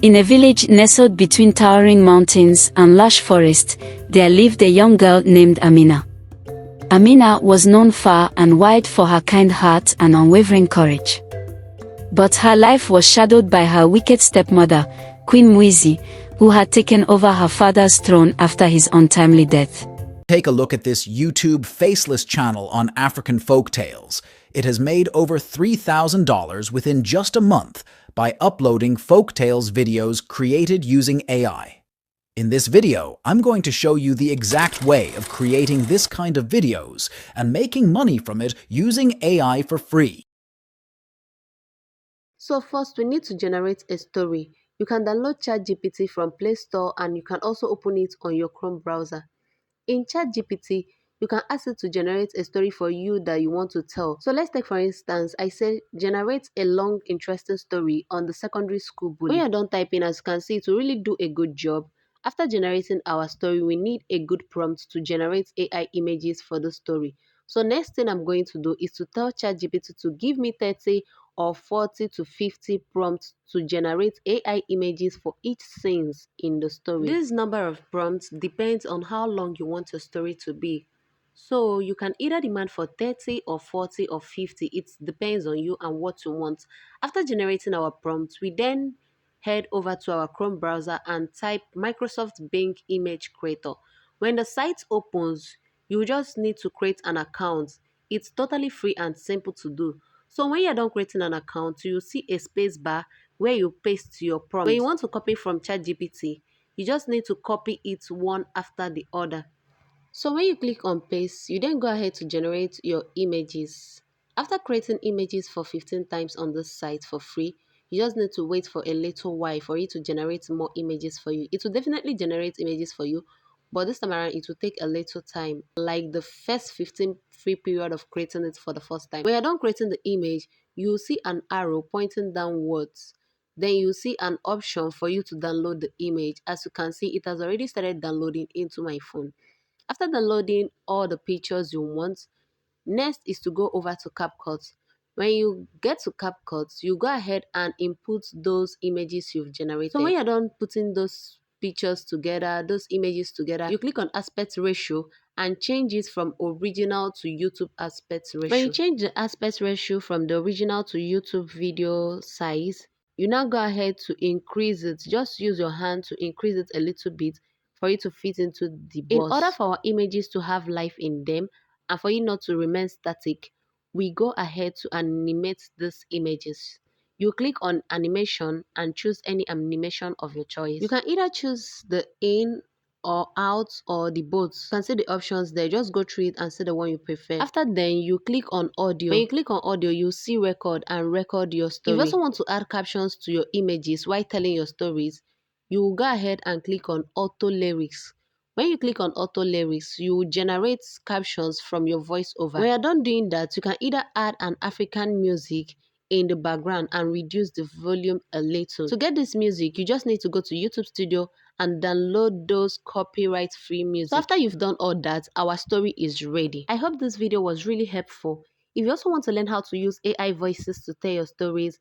In a village nestled between towering mountains and lush forest, there lived a young girl named Amina. Amina was known far and wide for her kind heart and unwavering courage. But her life was shadowed by her wicked stepmother, Queen Muizi, who had taken over her father's throne after his untimely death. Take a look at this YouTube faceless channel on African folktales. It has made over $3,000 within just a month by uploading folktales videos created using AI. In this video, I'm going to show you the exact way of creating this kind of videos and making money from it using AI for free. So first, we need to generate a story. You can download ChatGPT from Play Store and you can also open it on your Chrome browser. In ChatGPT, you can ask it to generate a story for you that you want to tell. So let's take for instance, I say generate a long interesting story on the secondary school bully. When you're done typing, as you can see, it will really do a good job. After generating our story, we need a good prompt to generate AI images for the story. So next thing I'm going to do is to tell ChatGPT to give me 30 or 40 to 50 prompts to generate AI images for each scenes in the story. This number of prompts depends on how long you want your story to be. So you can either demand for 30 or 40 or 50. It depends on you and what you want. After generating our prompts, we then head over to our Chrome browser and type Microsoft Bing Image Creator. When the site opens, you just need to create an account. It's totally free and simple to do. So when you're done creating an account, you'll see a space bar where you paste your prompt. When you want to copy from ChatGPT, you just need to copy it one after the other. So when you click on paste, you then go ahead to generate your images. After creating images for 15 times on this site for free, you just need to wait for a little while for it to generate more images for you. It will definitely generate images for you, but this time around it will take a little time, like the first 15 free period of creating it for the first time. When you're done creating the image, you will see an arrow pointing downwards. Then you see an option for you to download the image. As you can see, it has already started downloading into my phone. After downloading all the pictures you want, next is to go over to CapCut. When you get to CapCut, you go ahead and input those images you've generated. So when you're done putting those pictures together, those images together, you click on aspect ratio and change it from original to YouTube aspect ratio. When you change the aspect ratio from the original to YouTube video size, you now go ahead to increase it. Just use your hand to increase it a little bit for it to fit into the box. In order for our images to have life in them and for it not to remain static, we go ahead to animate these images. You click on animation and choose any animation of your choice. You can either choose the in or out or the both. You can see the options there. Just go through it and see the one you prefer. After then, you click on audio. When you click on audio, you see record and record your story. If you also want to add captions to your images while telling your stories, you will go ahead and click on auto lyrics. When you click on auto lyrics, you will generate captions from your voiceover. When you're done doing that, you can either add an African music in the background and reduce the volume a little. To get this music, you just need to go to YouTube Studio and download those copyright free music. So after you've done all that, our story is ready. I hope this video was really helpful. If you also want to learn how to use AI voices to tell your stories,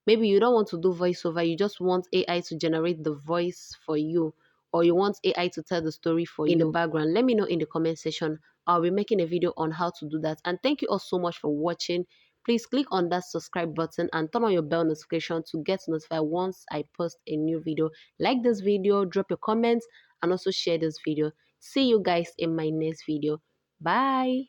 maybe you don't want to do voiceover, you just want AI to generate the voice for you, or you want AI to tell the story for you in the background, let me know in the comment section. I'll be making a video on how to do that. And thank you all so much for watching. Please click on that subscribe button and turn on your bell notification to get notified once I post a new video. Like this video, drop your comments, and also share this video. See you guys in my next video. Bye.